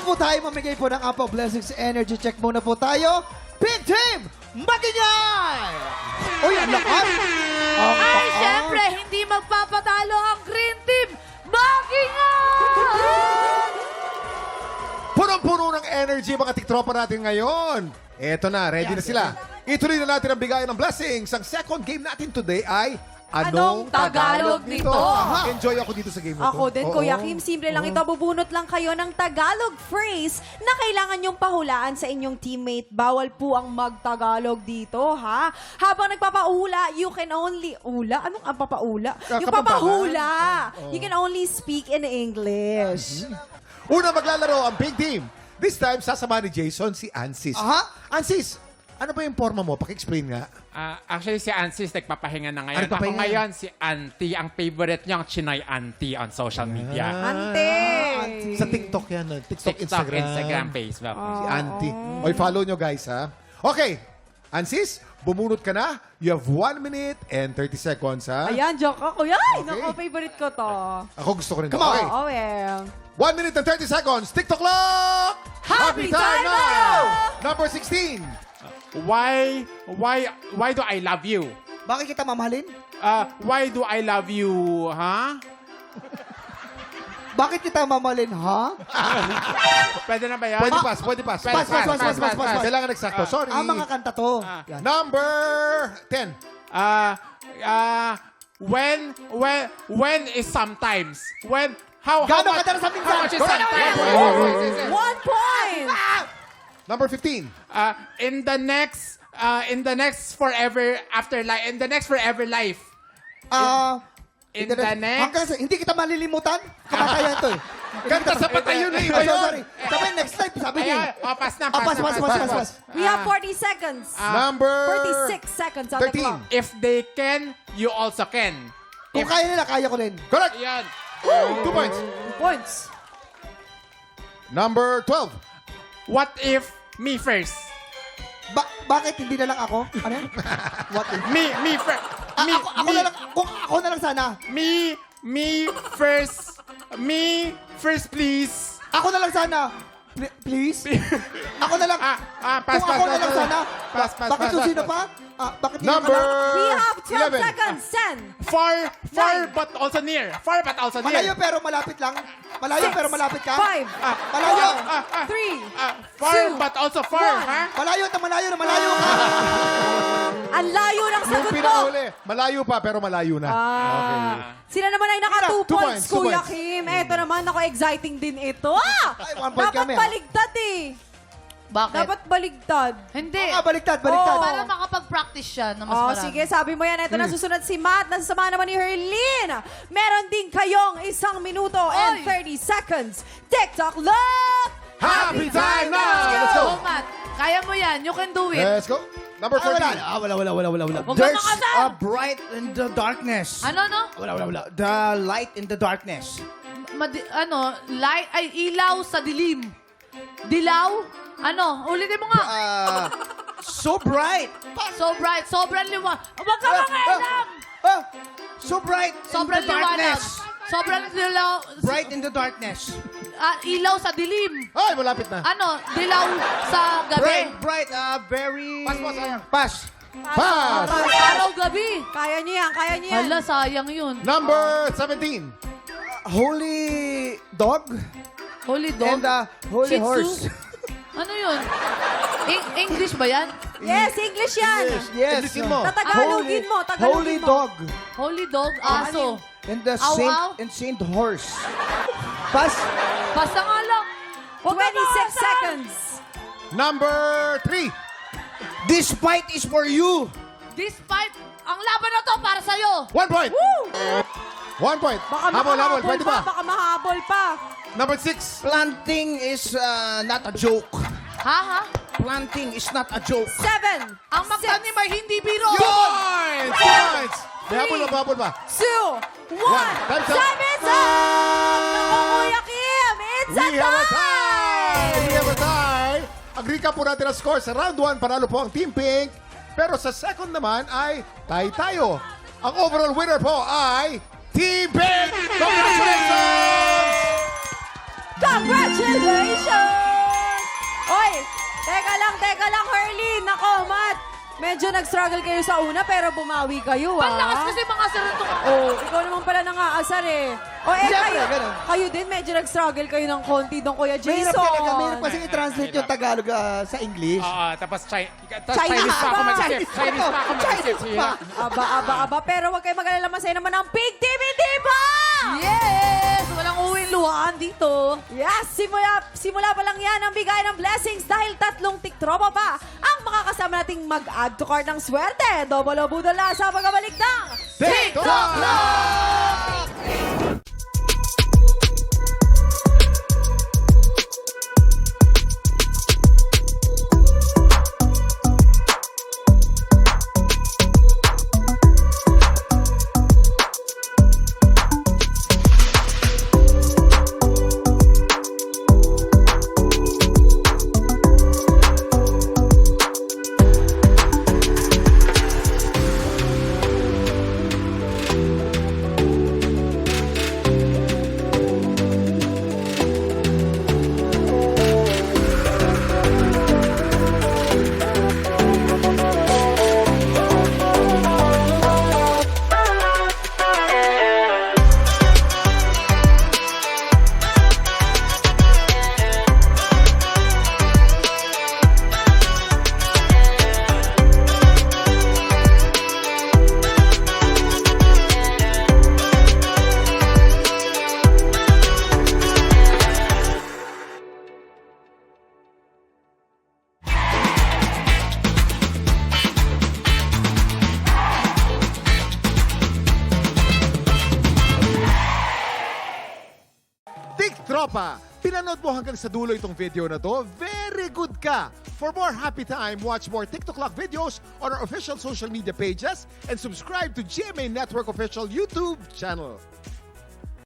po tayo mamigay po ng Apple Blessings Energy Check muna po tayo. Pink Team, Magingay! Uy, ang lakas! Ay, syempre, hindi magpapatalo ang Green Team. Magingay! Punong-puno ng energy mga tiktropa natin ngayon. Eto na, ready na sila. Ituloy na natin ang bigayan ng blessings. Ang second game natin today ay Anong Tagalog nito? Aha. Enjoy ako dito sa game na to. Ako din, Oo. Kuya Kim. Simple lang ito. Bubunot lang kayo ng Tagalog phrase na kailangan nyong pahulaan sa inyong teammate. Bawal po ang mag-Tagalog dito, ha? Habang nagpapaula, you can only... Ula? Anong ang papaula? Yung papahula. You can only speak in English. Una maglalaro ang Pink Team. This time, sasama ni Jason si Ansis. Aha. Ansis, ano ba yung forma mo? Paki-explain nga. Actually, si Ansis nagpapahinga na ngayon. Ano Ako papahinga? ngayon, si Auntie. Ang favorite niya, ang Chinoy Auntie on social media. Ante! Sa TikTok yan. TikTok, TikTok, Instagram, Facebook. Si Auntie. Oy, follow nyo guys, ha? Okay. Ansis, bumunot ka na. You have 1 minute and 30 seconds, ha? Ayan, joke ako. Yan! Okay. Naku, favorite ko to. Ako gusto ko rin. Come on. Okay. Oh, well. 1 minute and 30 seconds. TikTok clock! Happy time now! Number 16. Why do I love you? Bakit kita mamahalin? Why do I love you, ha? Bakit kita mamahalin, ha? Pwede na ba yan? Pwede pass, pwede pass. Pass, pass, pass, pass, pass, pass. Kailangan eksakto. Sorry. Mga kanta to. Yan. Number 10. When is sometimes? How Gano'ng much? kadalas sa minsan? How much is sometimes? 1 point! Number 15. In the next forever afterlife, in the next forever life. In the next... Hindi kita malilimutan. Kamatayan to eh. Ganda sa patay yun eh. Iba yun. Sorry. Sabi, next life, sabi niya. Ayan, pass na, Pass. We have 40 seconds. Number 46 seconds on the 13. clock. If they can, you also can. Kung kaya nila, kaya ko rin. Correct. Ayan. 2 points. Points. Number 12. What if me first? Bakit hindi na lang ako? Ano yan? What if? Me first. Ako na lang, kung ako na lang sana. Me first. Me first, please. Ako na lang sana. Please? Ako na lang. Pass, Kung ako pass, na lang pass. sana. Pass, Bakit pass, susino pass. pa? Bakit hindi Number ka na? We have 12 11. seconds. 10. Far Nine. but also near. Far but also Malayo near. pero malapit lang. Malayo pero malapit ka. 5. Malayo. 3. Far Two. but also far, One. ha? Malayo na malayo ka. Ang layo ng Yung sagot mo. pinakahuli. Malayo pa pero malayo na. Okay. Sila naman ay naka 2 Two points, points, 2 Kuya points. Kim. Eto naman, ako exciting din ito. Ay, 1 point Dapat kami, baligtad eh. Bakit? Dapat baligtad. Hindi. Baliktad. Oo. Para makapag-practice siya na mas Oh, marami. sige, sabi mo yan. Ito na susunod si Matt. Nasasama naman ni Herlene. Meron din kayong 1 minuto and 30 seconds. TikTok look! Happy time now! Let's go. Go, Matt. Kaya mo yan. You can do it. Let's go. Number 14. Wala. Huwag kang makasal. Bright in the darkness. Ano? Wala. The light in the darkness. Light, ay, ilaw sa dilim. Dilaw? Ulitin mo nga. So bright. So bright, sobrang liwanag. Huwag ka makialam. So bright Sobrang in the liwanag. darkness. Sobrang dilaw. Bright in the darkness. Ilaw sa dilim. Ay, malapit na. Dilaw sa gabi. Bright, very... Pass. Pass. Pass. Araw gabi. Kaya niyo yan, kaya niyo yan. Hala, sayang yun. Number 17. Holy dog Holy dog. and holy Shih Tzu? horse. Ano yun? English ba yan? Yes, English yan. Yes. Ilisin mo. Tatagalogin mo, Holy tagalogin mo. dog Holy dog, aso. and the Aw, saint aw. and saint horse. Pass. Basta nga lang. 26 seconds. Number 3. This fight is for you. Despite, ang laban na to para sa'yo. 1 point. 1 point. Baka Habol. makahabol Pwede pa, ba? baka mahabol pa. Number 6. Planting is not a joke. Ha? Planting is not a joke. 7, Ang magtanim ay hindi biro. Points! Points! May habol ba? 2, 1. Time's up. Time is up! Naku, Kuya Kim, it's a We have a tie! tie! We have a tie! Agree po natin ang score. Sa round 1, panalo po ang Team Pink. Pero sa second naman ay tie tayo. Ang overall winner po ay Team Pink! Congratulations! Congratulations! Oy, teka lang, Herlin. Nako, Matt. Medyo nag-struggle kayo sa una, pero bumawi kayo, ah. Panlakas kasi mga sarutong ako. Oh, ikaw naman pala nangaasar eh. O Siyempre, kayo, ganun. kayo din medyo nag-struggle kayo ng konti doon, Kuya Jason. Mahirap talaga. Mahirap kasi i-translate yung Tagalog sa English. Oo, tapos Chinese Chinese pa ako pa. mag-isip. Chinese pa ako mag-isip. Chinese pa. Aba. Pero huwag kayo mag-alala, masaya naman ang Pig Team, hindi ba? Yes! Walang uwing luhaan dito. Yes, simula pa lang yan ang bigay ng blessings dahil 3 tiktropa pa ang makakasama nating mag-add to card ng swerte. Double o budol na sa pagbabalik ng TikTok! Tropa, pinanood mo hanggang sa dulo itong video na to? Very good ka! For more happy time, watch more TikTok Clock videos on our official social media pages and subscribe to GMA Network official YouTube channel.